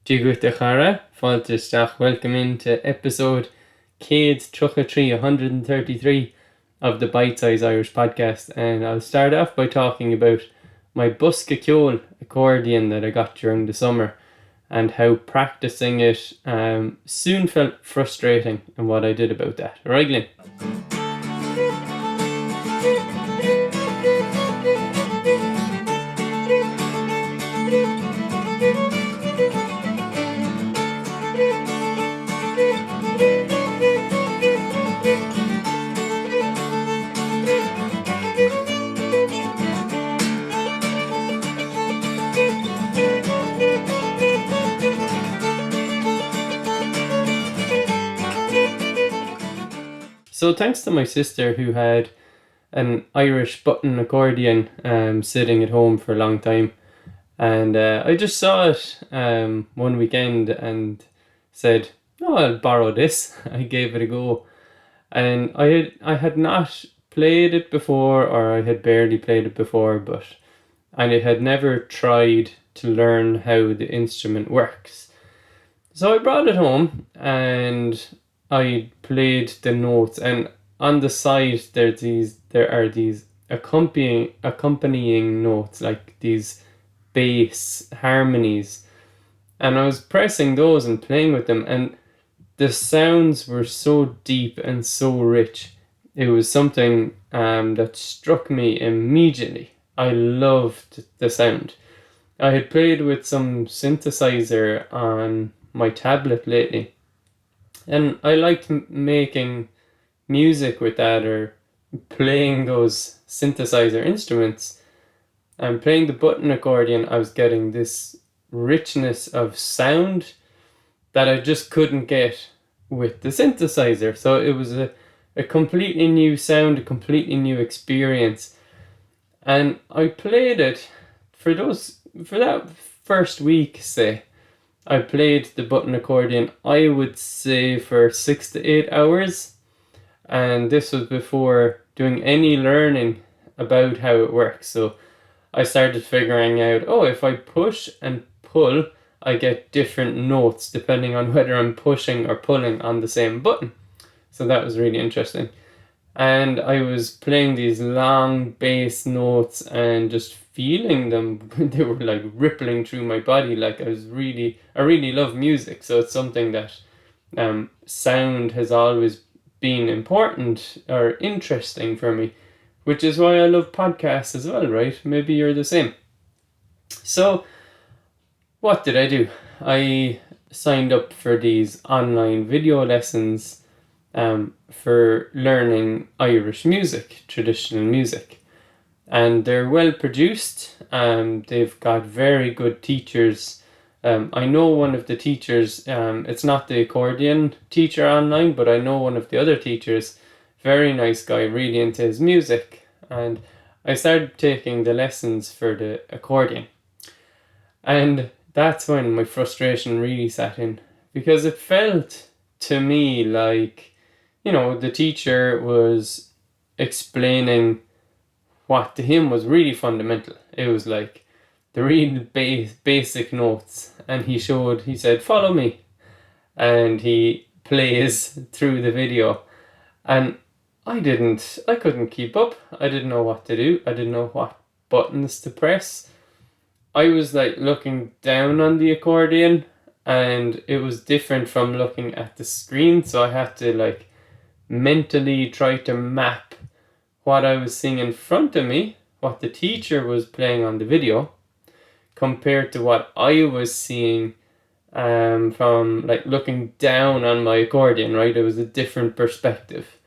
Digwyd Chara, Faltisteach, welcome into episode Cade 133 of the Bite Size Irish podcast. And I'll start off by talking about my Buska Ceol accordion that I got during the summer and how practicing it soon felt frustrating and what I did about that. Right, Glenn? So thanks to my sister who had an Irish button accordion sitting at home for a long time, and I just saw it one weekend and said, "Oh, I'll borrow this." I gave it a go, and I had not played it before, or I had barely played it before, and I had never tried to learn how the instrument works. So I brought it home and I played the notes, and on the side there are these accompanying notes, like these bass harmonies, and I was pressing those and playing with them, and the sounds were so deep and so rich. It was something that struck me immediately. I loved the sound. I had played with some synthesizer on my tablet lately, and I liked making music with that, or playing those synthesizer instruments. And playing the button accordion, I was getting this richness of sound that I just couldn't get with the synthesizer. So it was a completely new sound, a completely new experience. And I played it for that first week, say. I played the button accordion, I would say, for 6 to 8 hours. And this was before doing any learning about how it works. So I started figuring out, if I push and pull, I get different notes depending on whether I'm pushing or pulling on the same button. So that was really interesting. And I was playing these long bass notes and just feeling them. They were like rippling through my body. Like I really love music. So it's something that sound has always been important or interesting for me, which is why I love podcasts as well, right? Maybe you're the same. So what did I do? I signed up for these online video lessons for learning Irish music, traditional music. And they're well produced. They've got very good teachers. I know one of the teachers, it's not the accordion teacher online, but I know one of the other teachers, very nice guy, really into his music. And I started taking the lessons for the accordion. And that's when my frustration really sat in, because it felt to me like, the teacher was explaining what to him was really fundamental. It was like the real basic notes, and he said, "Follow me," and he plays through the video, and I couldn't keep up. I didn't know what to do. I didn't know what buttons to press. I was like looking down on the accordion, and it was different from looking at the screen, so I had to like mentally try to map what I was seeing in front of me, what the teacher was playing on the video, compared to what I was seeing from like looking down on my accordion, right? It was a different perspective.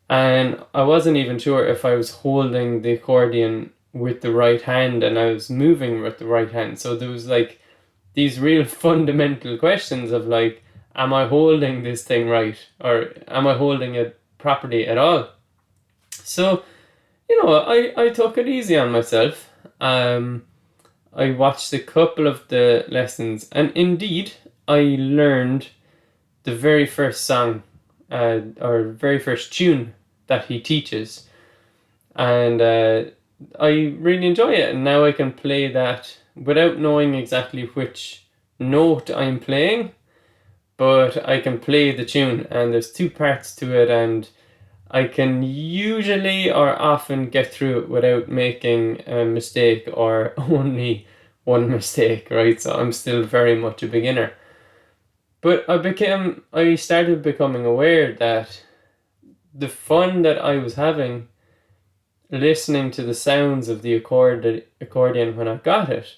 And I wasn't even sure if I was holding the accordion with the right hand and I was moving with the right hand. So there was like these real fundamental questions of like, am I holding this thing right? Or am I holding it properly at all? So, I took it easy on myself. I watched a couple of the lessons, and indeed, I learned the very first song, or very first tune that he teaches. And I really enjoy it, and now I can play that without knowing exactly which note I'm playing, but I can play the tune, and there's two parts to it, and I can usually or often get through it without making a mistake or only one mistake, right? So I'm still very much a beginner. But I started becoming aware that the fun that I was having listening to the sounds of the accordion when I got it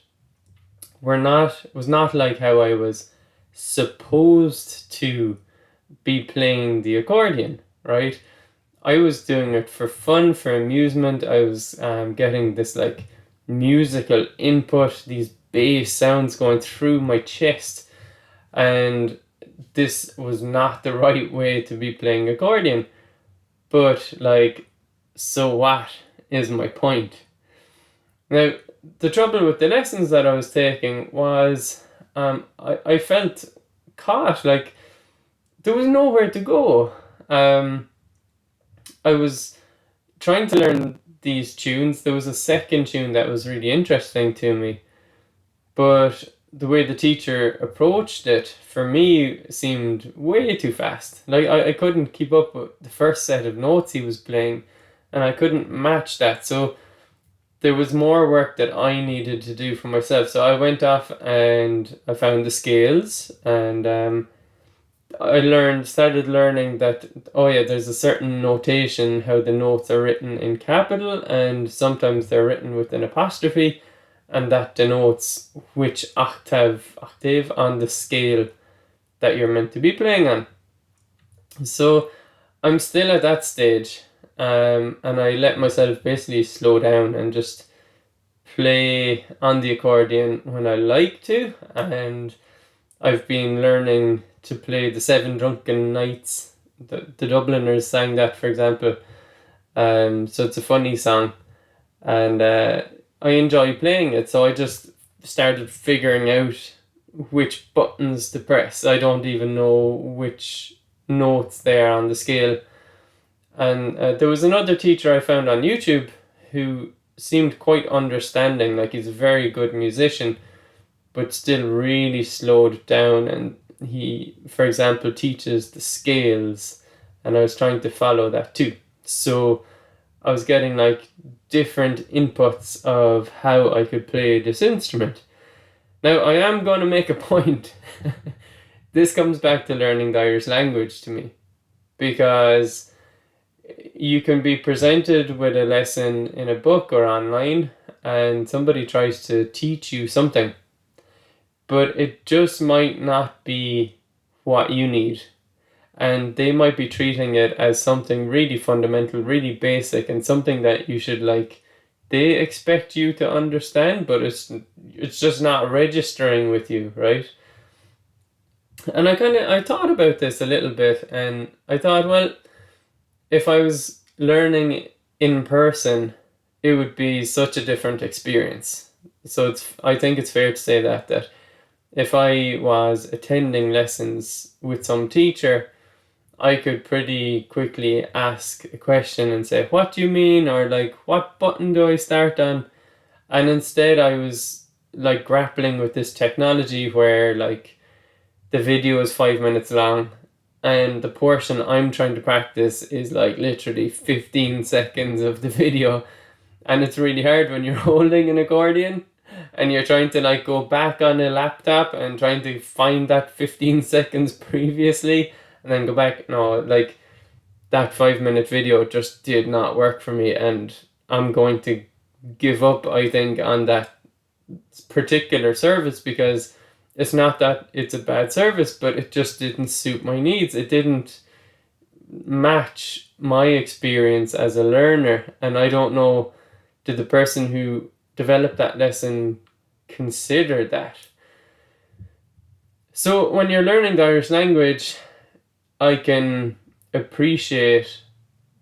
was not like how I was supposed to be playing the accordion, right? I was doing it for fun, for amusement. I was getting this like musical input, these bass sounds going through my chest, and this was not the right way to be playing accordion. But like, so what is my point? Now, the trouble with the lessons that I was taking was I felt caught, like there was nowhere to go. I was trying to learn these tunes. There was a second tune that was really interesting to me, but the way the teacher approached it for me seemed way too fast. Like I couldn't keep up with the first set of notes he was playing, and I couldn't match that. So there was more work that I needed to do for myself. So I went off and I found the scales, and started learning that, oh yeah, there's a certain notation how the notes are written in capital, and sometimes they're written with an apostrophe, and that denotes which octave on the scale that you're meant to be playing on. So I'm still at that stage, and I let myself basically slow down and just play on the accordion when I like to, and I've been learning to play the Seven Drunken Nights. The Dubliners sang that, for example. So it's a funny song, and I enjoy playing it. So I just started figuring out which buttons to press. I don't even know which notes they are on the scale. And there was another teacher I found on YouTube who seemed quite understanding. Like, he's a very good musician, but still really slowed down, and he, for example, teaches the scales, and I was trying to follow that too. So I was getting like different inputs of how I could play this instrument. Now I am going to make a point. This comes back to learning the Irish language to me, because you can be presented with a lesson in a book or online, and somebody tries to teach you something, but it just might not be what you need. And they might be treating it as something really fundamental, really basic, and something that you should like, they expect you to understand, but it's just not registering with you, right? And I thought about this a little bit, and I thought, well, if I was learning in person, it would be such a different experience. So I think it's fair to say that if I was attending lessons with some teacher, I could pretty quickly ask a question and say, what do you mean? Or like, what button do I start on? And instead I was like grappling with this technology where like the video is 5 minutes long, and the portion I'm trying to practice is like literally 15 seconds of the video. And it's really hard when you're holding an accordion and you're trying to like go back on a laptop and trying to find that 15 seconds previously and then go back. No, like that 5 minute video just did not work for me, and I'm going to give up, I think, on that particular service, because it's not that it's a bad service, but it just didn't suit my needs. It didn't match my experience as a learner, and I don't know, did the person who developed that lesson consider that? So when you're learning the Irish language, I can appreciate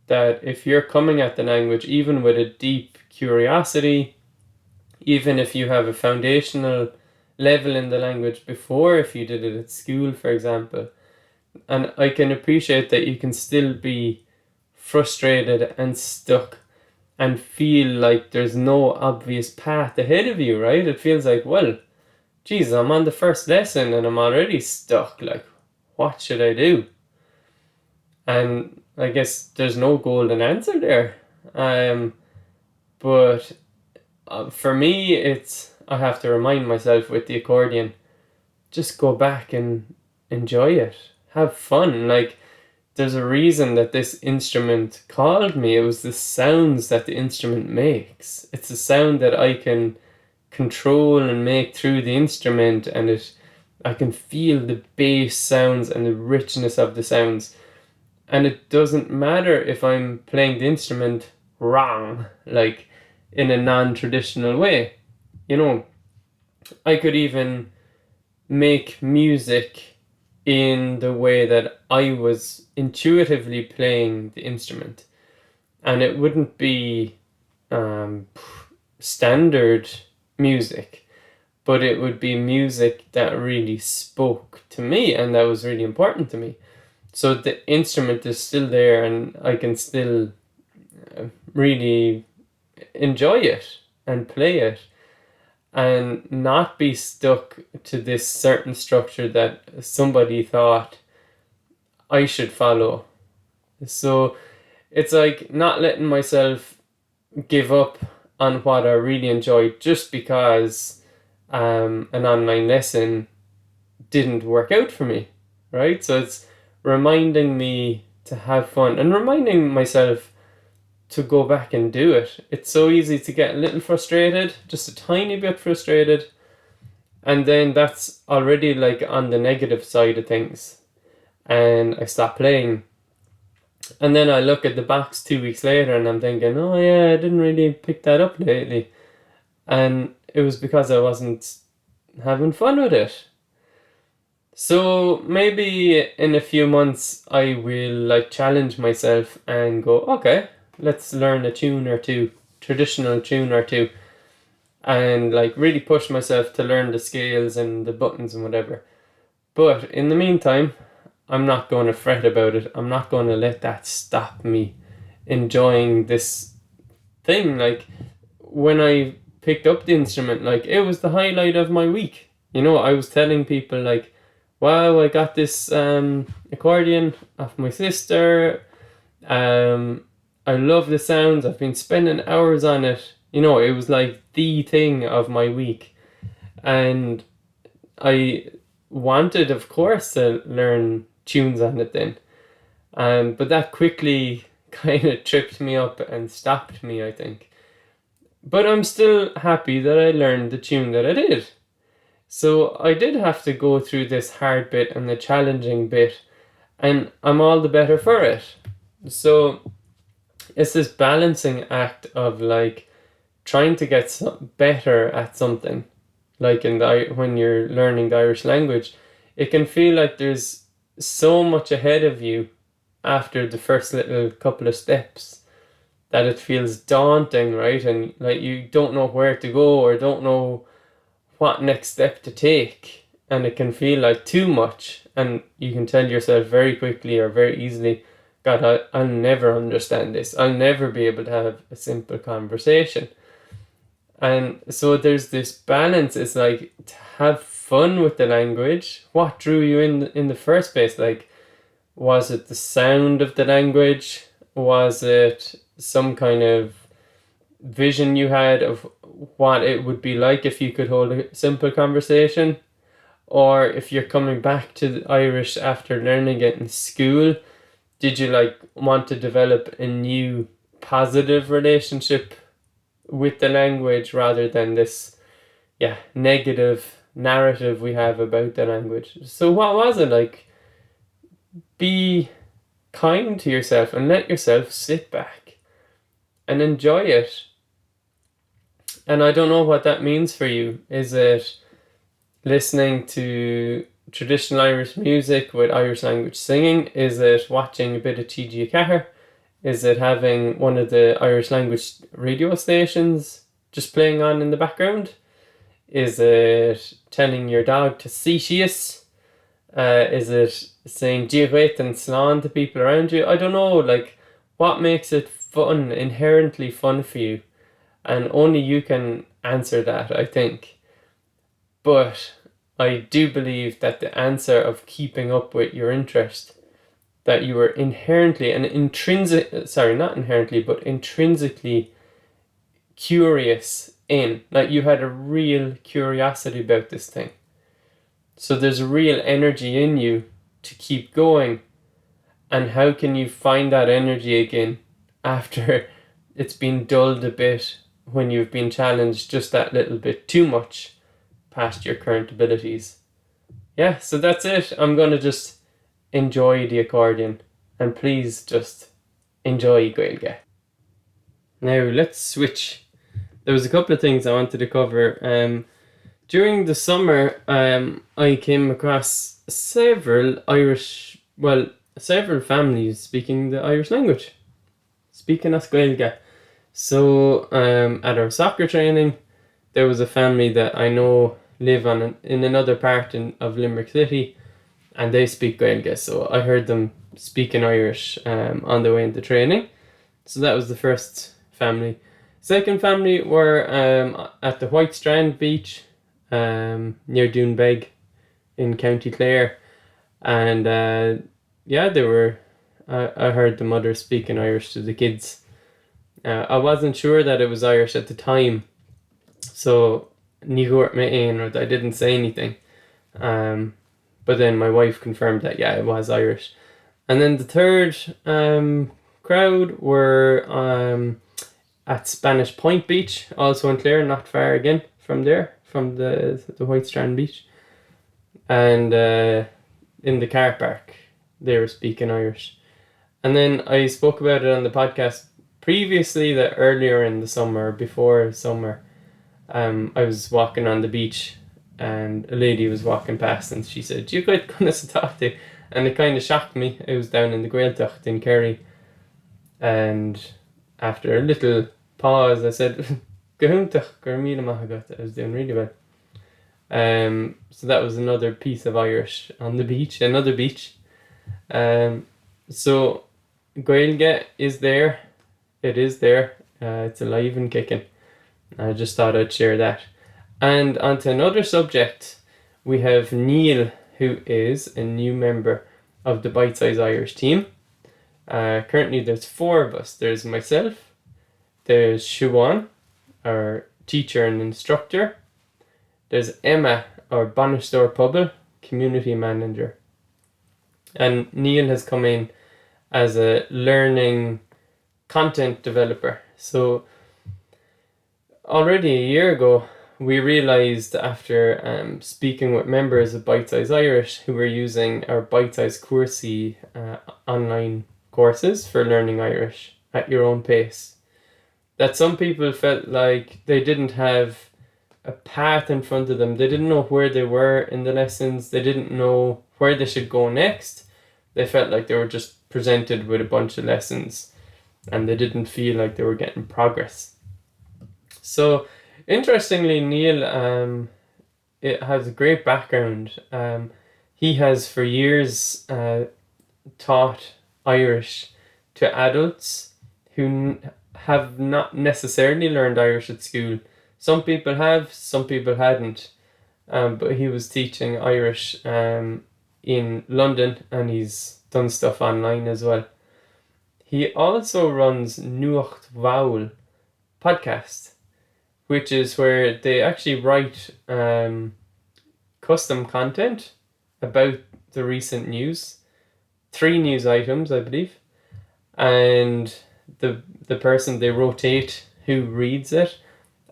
that if you're coming at the language even with a deep curiosity, even if you have a foundational level in the language before, if you did it at school, for example, and I can appreciate that you can still be frustrated and stuck and feel like there's no obvious path ahead of you, right? It feels like, well, geez, I'm on the first lesson and I'm already stuck. Like, what should I do? And I guess there's no golden answer there. But for me, I have to remind myself with the accordion, just go back and enjoy it. Have fun. Like, there's a reason that this instrument called me. It was the sounds that the instrument makes. It's a sound that I can control and make through the instrument, and I can feel the bass sounds and the richness of the sounds. And it doesn't matter if I'm playing the instrument wrong, like in a non-traditional way. I could even make music in the way that I was intuitively playing the instrument, and it wouldn't be standard music, but it would be music that really spoke to me and that was really important to me. So the instrument is still there, and I can still really enjoy it and play it, and not be stuck to this certain structure that somebody thought I should follow. So it's like not letting myself give up on what I really enjoy just because an online lesson didn't work out for me, right? So it's reminding me to have fun and reminding myself to go back and do it. It's so easy to get a little frustrated, just a tiny bit frustrated, and then that's already like on the negative side of things, and I stop playing. And then I look at the box 2 weeks later and I'm thinking, oh yeah, I didn't really pick that up lately. And it was because I wasn't having fun with it. So maybe in a few months I will like challenge myself and go, okay, let's learn a tune or two, traditional tune or two, and like really push myself to learn the scales and the buttons and whatever. But in the meantime, I'm not going to fret about it. I'm not going to let that stop me enjoying this thing. Like, when I picked up the instrument, like, it was the highlight of my week. I was telling people like, wow, I got this accordion off my sister. I love the sounds. I've been spending hours on it. It was like the thing of my week. And I wanted, of course, to learn tunes on it then. But that quickly kind of tripped me up and stopped me, I think. But I'm still happy that I learned the tune that I did. So I did have to go through this hard bit and the challenging bit, and I'm all the better for it. So it's this balancing act of like trying to get better at something. Like when you're learning the Irish language, it can feel like there's so much ahead of you after the first little couple of steps that it feels daunting, right? And like you don't know where to go or don't know what next step to take, and it can feel like too much, and you can tell yourself very quickly or very easily, God, I'll never understand this. I'll never be able to have a simple conversation. And so there's this balance. It's like to have fun with the language. What drew you in the first place? Like, was it the sound of the language? Was it some kind of vision you had of what it would be like if you could hold a simple conversation? Or if you're coming back to the Irish after learning it in school, did you like want to develop a new positive relationship with the language rather than this negative narrative we have about the language? So what was it like? Be kind to yourself and let yourself sit back and enjoy it. And I don't know what that means for you. Is it listening to traditional Irish music with Irish language singing? Is it watching a bit of TG Cahir? Is it having one of the Irish language radio stations just playing on in the background? Is it telling your dog to see shees? Is it saying Jiret and Slán to people around you? I don't know, like, what makes it fun, inherently fun for you? And only you can answer that, I think. But I do believe that the answer of keeping up with your interest, that you were inherently and not inherently, but intrinsically curious in, like you had a real curiosity about this thing. So there's a real energy in you to keep going. And how can you find that energy again after it's been dulled a bit, when you've been challenged just that little bit too much past your current abilities? Yeah, so that's it. I'm going to just enjoy the accordion, and please just enjoy Gaeilge. Now let's switch. There was a couple of things I wanted to cover. During the summer, I came across several families speaking the Irish language, speaking as Gaeilge. So at our soccer training, there was a family that I know live in another part of Limerick City, and they speak Gaeilge. So I heard them speaking Irish on the way into training. So that was the first family. Second family were at the White Strand Beach near Doonbeg in County Clare, and they were. I heard the mother speaking Irish to the kids. I wasn't sure that it was Irish at the time, so ní dúirt mé aon, or I didn't say anything. But then my wife confirmed that it was Irish. And then the third crowd were at Spanish Point Beach, also in Clare, not far again from there, from the White Strand Beach. And in the car park, they were speaking Irish. And then I spoke about it on the podcast previously, that earlier in the summer, before summer, I was walking on the beach and a lady was walking past and she said, "You quite gonna talk to?" And it kind of shocked me. It was down in the Gaeltacht in Kerry. And after a little pause, I said, "Gahumtach, Garmila Mahagat." I was doing really well. So that was another piece of Irish on the beach, another beach. So Gaeilge is there. It is there. It's alive and kicking. I just thought I'd share that. And on to another subject, we have Neil, who is a new member of the Bite Size Irish team. Currently there's 4 of us. There's myself, there's Siobhan, our teacher and instructor. There's Emma, our Bannister Pubble community manager. And Neil has come in as a learning content developer. So already a year ago, we realized, after speaking with members of Bite Size Irish who were using our Bite Size Coursey online courses for learning Irish at your own pace, that some people felt like they didn't have a path in front of them. They didn't know where they were in the lessons. They didn't know where they should go next. They felt like they were just presented with a bunch of lessons and they didn't feel like they were getting progress. So interestingly, Neil it has a great background. He has for years taught Irish to adults who have not necessarily learned Irish at school. Some people have, some people hadn't. But he was teaching Irish in London, and he's done stuff online as well. He also runs Nuacht Vowel podcast, which is where they actually write custom content about the recent news. 3 news items, I believe. And the person, they rotate who reads it,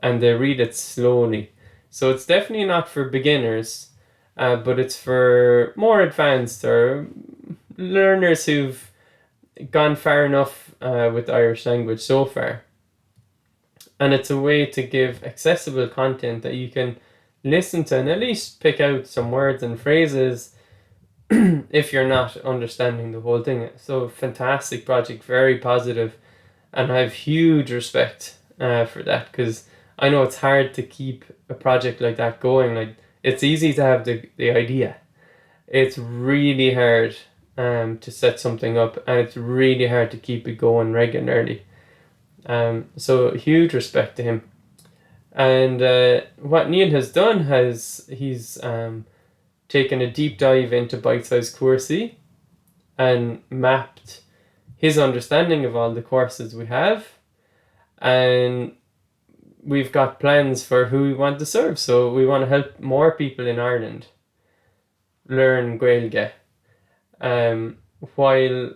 and they read it slowly. So it's definitely not for beginners, but it's for more advanced or learners who've gone far enough with the Irish language so far. And it's a way to give accessible content that you can listen to and at least pick out some words and phrases if you're not understanding the whole thing. So fantastic project, very positive, and I have huge respect for that, because I know it's hard to keep a project like that going. Like, it's easy to have the idea. It's really hard to set something up, and it's really hard to keep it going regularly. So huge respect to him. And what Neil has done he's taken a deep dive into bite-sized courses and mapped his understanding of all the courses we have, and we've got plans for who we want to serve. So we want to help more people in Ireland learn Gaeilge, while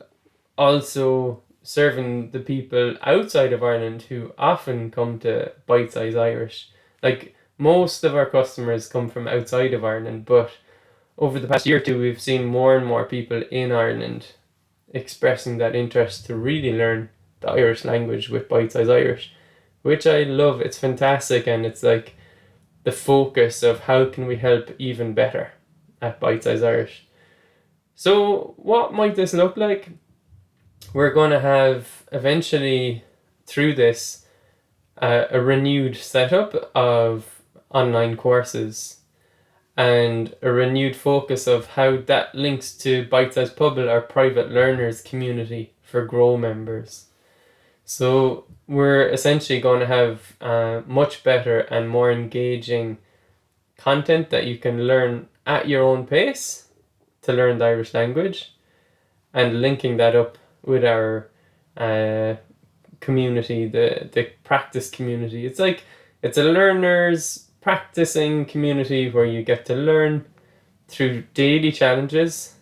also serving the people outside of Ireland who often come to Bite Size Irish. Like, most of our customers come from outside of Ireland, but over the past year or two, we've seen more and more people in Ireland expressing that interest to really learn the Irish language with Bite Size Irish, which I love. It's fantastic, and it's like the focus of how can we help even better at Bite Size Irish. So what might this look like? We're going to have eventually, through this, a renewed setup of online courses and a renewed focus of how that links to Bite Size Pubble, our private learners community for Grow members. So we're essentially going to have much better and more engaging content that you can learn at your own pace to learn the Irish language, and linking that up with our community, the practice community. It's like, it's a learners practicing community where you get to learn through daily challenges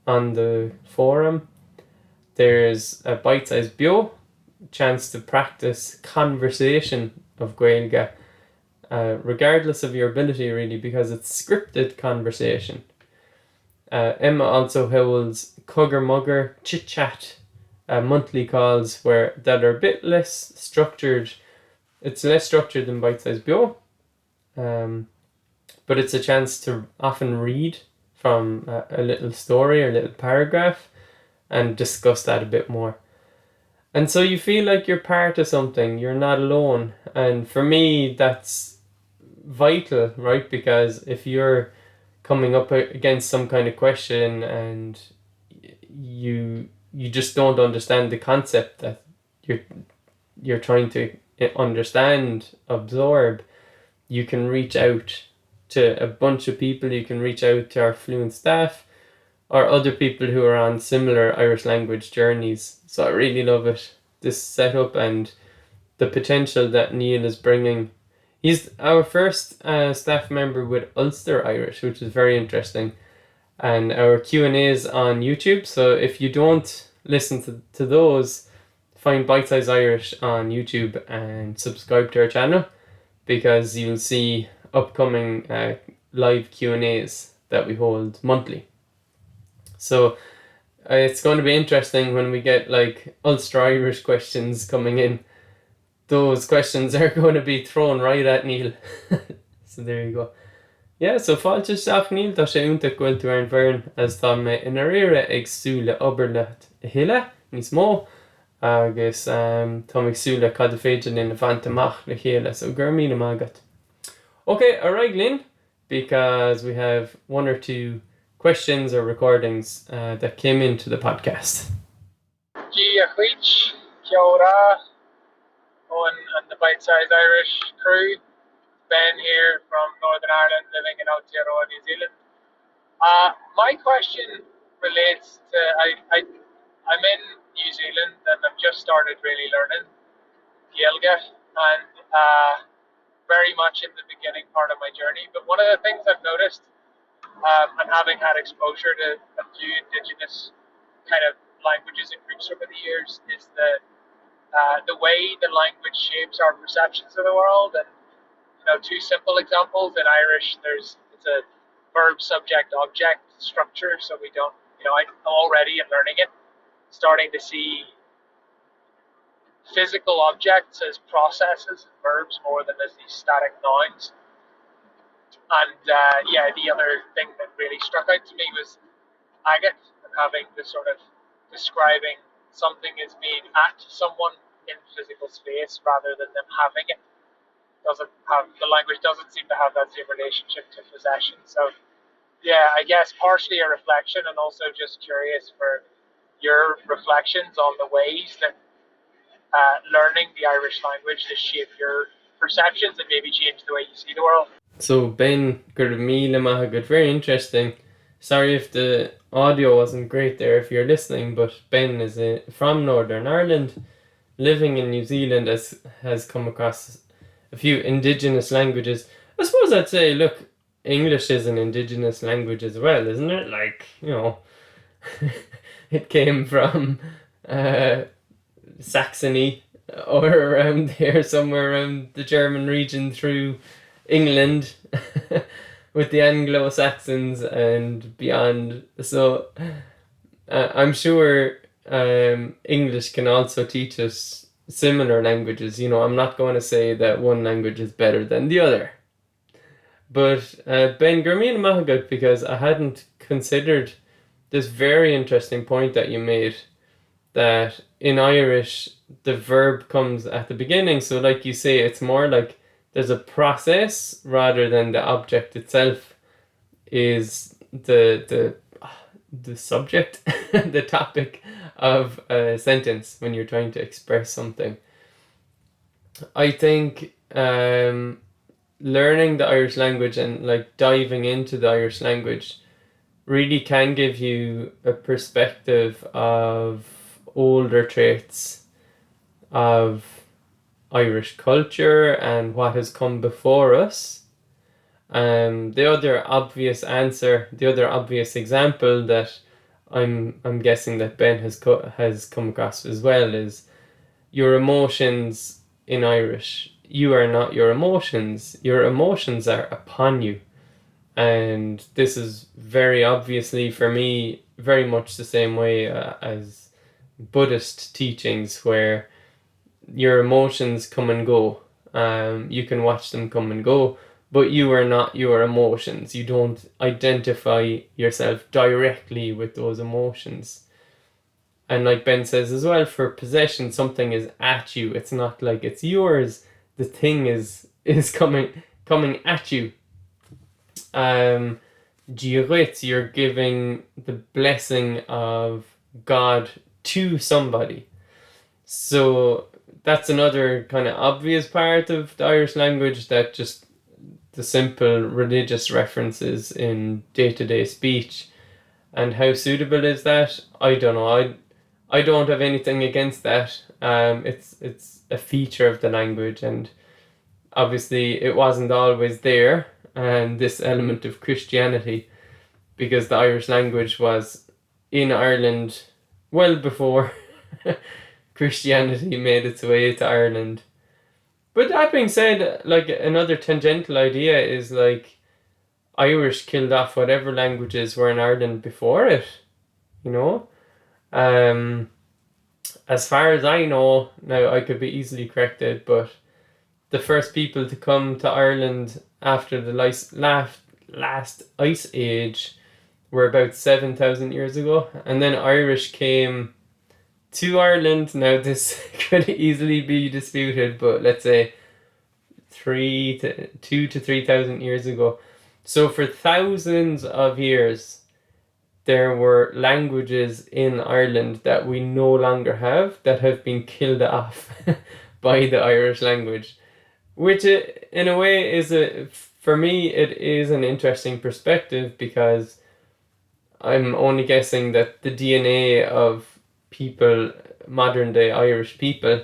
on the forum. There's a bite-sized bio, chance to practice conversation of Gaeilge, regardless of your ability, really, because it's scripted conversation. Emma also holds Cugger Mugger Chit Chat monthly calls that are a bit less structured. It's less structured than Bite Size Bio, but it's a chance to often read from a little story or a little paragraph and discuss that a bit more. And so you feel like you're part of something, you're not alone. And for me, that's vital, right? Because if you're coming up against some kind of question and you just don't understand the concept that you're trying to understand, absorb, you can reach out to a bunch of people. You can reach out to our Fluent staff or other people who are on similar Irish language journeys. So I really love it, this setup, and the potential that Neil is bringing. He's our first staff member with Ulster Irish, which is very interesting. And our Q&As on YouTube. So if you don't listen to those, find Bite Size Irish on YouTube and subscribe to our channel, because you'll see upcoming live Q&As that we hold monthly. So it's going to be interesting when we get like Ulster Irish questions coming in. Those questions are going to be thrown right at Neil. So there you go. Yeah, so fáilte seach Neil tá sé únta gfuil tú ar an bhfoireann as tá mé ina réire agsúla obair le thuile níos mó, agus tá mé agsúla cad a féidir in a bhaint le chéile, so gur míle mágat. Okay, alright, Lynn, because we have one or two questions or recordings that came into the podcast. Gia Huich, Kia ora, and the Bite Size Irish crew. Ben here from Northern Ireland, living in Aotearoa, New Zealand. My question relates to, I'm in New Zealand and I've just started really learning Gaeilge, and very much in the beginning part of my journey. But one of the things I've noticed, and having had exposure to a few Indigenous kind of languages and groups over the years, is the way the language shapes our perceptions of the world. And two simple examples. In Irish, it's a verb, subject, object structure, so we don't, I'm already in learning it, starting to see physical objects as processes and verbs more than as these static nouns. And the other thing that really struck out to me was agate, and having this sort of describing something as being at someone in physical space rather than them having it. The language doesn't seem to have that same relationship to possession. So yeah, I guess partially a reflection, and also just curious for your reflections on the ways that learning the Irish language has shaped your perceptions and maybe change the way you see the world. So Ben, good meal good, very interesting. Sorry if the audio wasn't great there if you're listening, but Ben is from Northern Ireland, living in New Zealand, has come across a few indigenous languages. I suppose I'd say, look, English is an indigenous language as well, isn't it? Like, it came from Saxony or around there, somewhere around the German region through England with the Anglo-Saxons and beyond. So I'm sure English can also teach us similar languages. I'm not going to say that one language is better than the other. But Ben, Gurmeen Mahagad, because I hadn't considered this very interesting point that you made, that in Irish the verb comes at the beginning. So like you say, it's more like there's a process rather than the object itself is the subject, the topic of a sentence when you're trying to express something. I think learning the Irish language and like diving into the Irish language really can give you a perspective of older traits of Irish culture and what has come before us. The other obvious example that I'm guessing that Ben has come across as well is your emotions in Irish. You are not your emotions. Your emotions are upon you. And this is very obviously for me very much the same way as Buddhist teachings, where your emotions come and go. You can watch them come and go, but you are not your emotions. You don't identify yourself directly with those emotions. And like Ben says as well, for possession, something is at you. It's not like it's yours. The thing is coming at you. You're giving the blessing of God to somebody. So that's another kind of obvious part of the Irish language, that just the simple religious references in day-to-day speech. And how suitable is that? I don't know. I don't have anything against that. It's a feature of the language, and obviously it wasn't always there, and this element of Christianity, because the Irish language was in Ireland well before Christianity made its way to Ireland. But that being said, like another tangential idea is like Irish killed off whatever languages were in Ireland before it, you know? As far as I know, now I could be easily corrected, but the first people to come to Ireland after the last ice age were about 7,000 years ago, and then Irish came to Ireland. Now this could easily be disputed, but let's say 2,000 to 3,000 years ago. So for thousands of years, there were languages in Ireland that we no longer have, that have been killed off by the Irish language, which in a way is for me it is an interesting perspective, because I'm only guessing that the DNA of people, modern day Irish people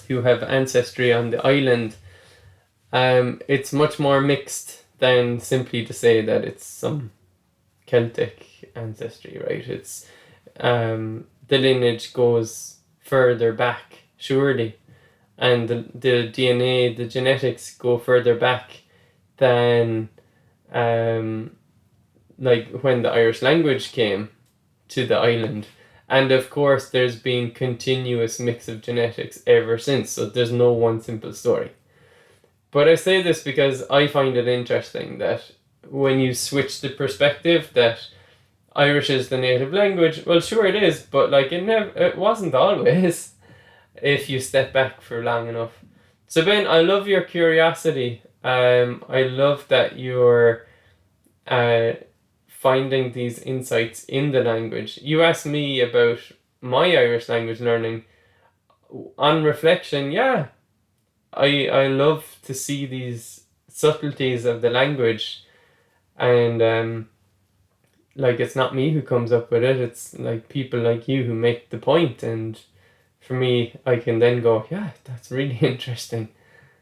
who have ancestry on the island, it's much more mixed than simply to say that it's some Celtic ancestry, right? It's the lineage goes further back, surely, and the DNA, the genetics go further back than like when the Irish language came to the island. And of course there's been continuous mix of genetics ever since, so there's no one simple story. But I say this because I find it interesting that when you switch the perspective that Irish is the native language, well sure it is, but like it wasn't always, if you step back for long enough. So Ben, I love your curiosity. I love that you're finding these insights in the language. You asked me about my Irish language learning. On reflection, yeah, I love to see these subtleties of the language, and like it's not me who comes up with it, it's like people like you who make the point, and for me I can then go, yeah, that's really interesting.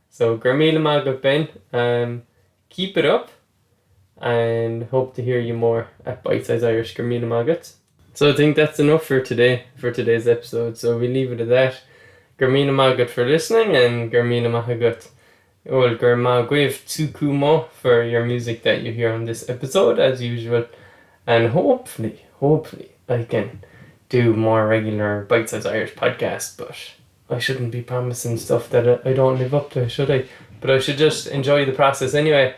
So Gramila Magat Ben, keep it up, and hope to hear you more at Bite Size Irish. Gramila Magat. So I think that's enough for today, for today's episode, so we leave it at that. Gramila Magat for listening, and Gramila Mahagut. Well, Gurma Gwiv Tukumo for your music that you hear on this episode, as usual. And hopefully, I can do more regular Bite Size Irish podcasts, but I shouldn't be promising stuff that I don't live up to, should I? But I should just enjoy the process anyway.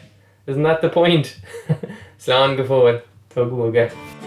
Isn't that the point? Slán go fóill, tug